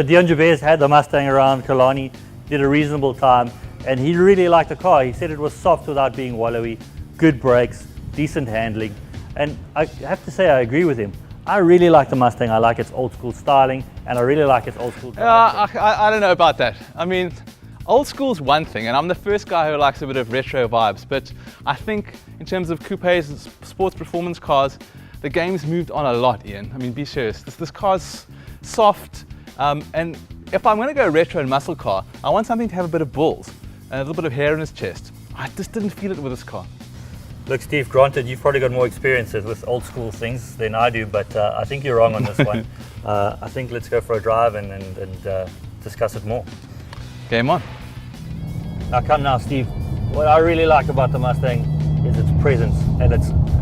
So Dion Jabez had the Mustang around Kalani, did a reasonable time, and he really liked the car. He said it was soft without being wallowy, good brakes, decent handling, and I have to say I agree with him. I really like the Mustang. I like its old school styling, and I really like its old school drive. I don't know about that. I mean, old school's one thing, and I'm the first guy who likes a bit of retro vibes, but I think in terms of coupes and sports performance cars, the game's moved on a lot, Ian. I mean, be serious. This car's soft, and if I'm going to go retro and muscle car, I want something to have a bit of balls and a little bit of hair in its chest. I just didn't feel it with this car. Look, Steve, granted, you've probably got more experiences with old school things than I do, but I think you're wrong on this one. I think let's go for a drive and discuss it more. Game on. Now come now, Steve. What I really like about the Mustang is its presence, and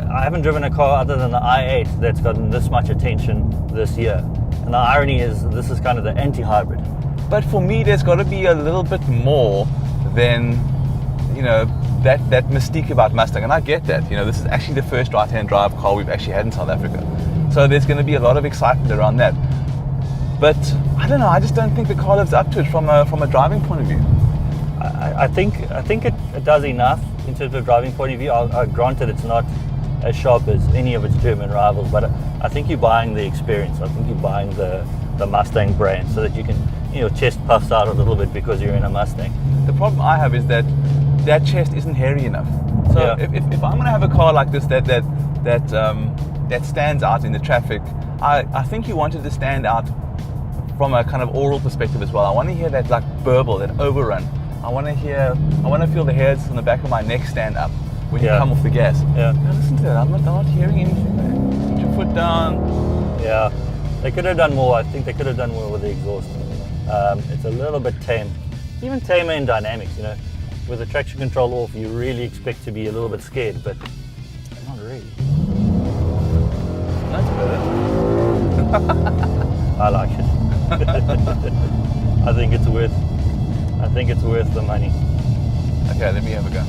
I haven't driven a car other than the i8 that's gotten this much attention this year. And the irony is, this is kind of the anti-hybrid. But for me, there's got to be a little bit more than, you know, that mystique about Mustang, and I get that. You know, this is actually the first right-hand drive car we've actually had in South Africa, so there's going to be a lot of excitement around that. But I don't know. I just don't think the car lives up to it from a driving point of view. I think it does enough in terms of driving point of view. Granted, it's not as sharp as any of its German rivals, but I think you're buying the experience. I think you're buying the Mustang brand, so that you can, your chest puffs out a little bit because you're in a Mustang. The problem I have is that chest isn't hairy enough. So Yeah. if I'm going to have a car like this that stands out in the traffic, I think you want it to stand out from a kind of oral perspective as well. I want to hear that like burble, that overrun. I want to feel the hairs on the back of my neck stand up when you come off the gas. Yeah. Now listen to that. I'm not hearing anything there. Put your foot down. Yeah, they could have done more. I think they could have done more with the exhaust. It's a little bit tame, even tamer in dynamics. You know, with the traction control off, you really expect to be a little bit scared, but not really. That's better. I like it. I think it's worth the money. Okay, let me have a go.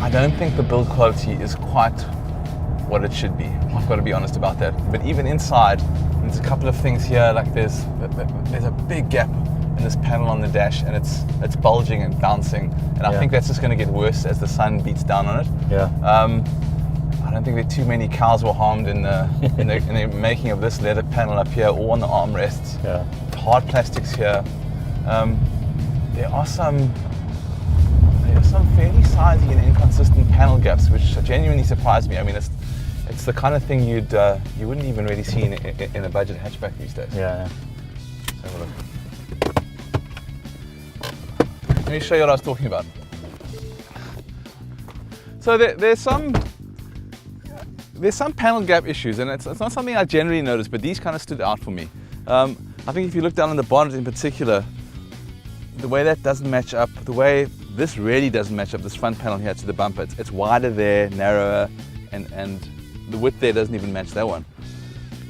I don't think the build quality is quite what it should be. I've got to be honest about that. But even inside, there's a couple of things here, like there's a big gap in this panel on the dash, and it's bulging and bouncing, and I think that's just going to get worse as the sun beats down on it. Yeah. I don't think too many cows were harmed in the making of this leather panel up here or on the armrests. Yeah. Hard plastics here. There are some fairly sizey and inconsistent panel gaps, which genuinely surprised me. I mean, it's the kind of thing you wouldn't even really see in a budget hatchback these days. Yeah. Let's have a look. Let me show you what I was talking about. So there's some panel gap issues, and it's not something I generally notice, but these kind of stood out for me. I think if you look down on the bonnet in particular, the way that doesn't match up, the way this really doesn't match up, this front panel here to the bumper. It's wider there, narrower, and the width there doesn't even match that one.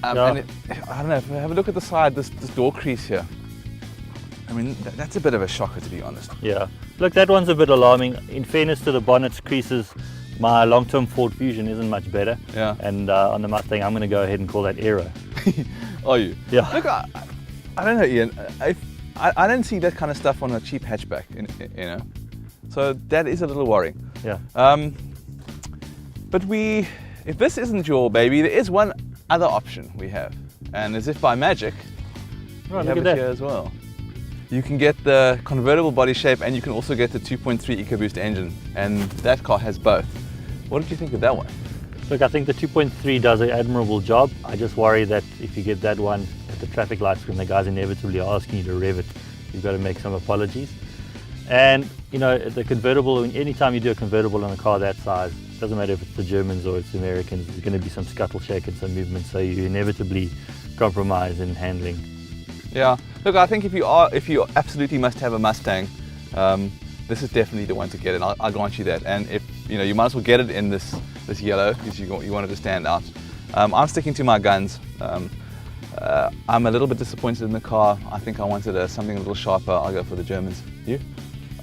And I don't know, if you have a look at the side, this door crease here. I mean, that's a bit of a shocker, to be honest. Yeah. Look, that one's a bit alarming. In fairness to the bonnet's creases, my long-term Ford Fusion isn't much better. Yeah. And on the Mustang, I'm going to go ahead and call that error. Are you? Yeah. Look, I don't know, Ian. I don't see that kind of stuff on a cheap hatchback, you know. So that is a little worrying. Yeah. But if this isn't your baby, there is one other option we have, and as if by magic, we have it here as well. You can get the convertible body shape, and you can also get the 2.3 EcoBoost engine, and that car has both. What did you think of that one? Look, I think the 2.3 does an admirable job. I just worry that if you get that one at the traffic lights, when the guys inevitably are asking you to rev it, you've got to make some apologies. And you know, the convertible, anytime you do a convertible on a car that size, it doesn't matter if it's the Germans or it's the Americans, there's going to be some scuttle shake and some movement, so you inevitably compromise in handling. Yeah, look, I think if you absolutely must have a Mustang, this is definitely the one to get, and I'll grant you that. And if you might as well get it in this yellow, because you want it to stand out. I'm sticking to my guns. I'm a little bit disappointed in the car. I think I wanted something a little sharper. I'll go for the Germans. You?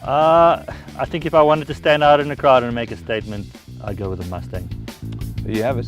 I think if I wanted to stand out in the crowd and make a statement, I'd go with the Mustang. There you have it.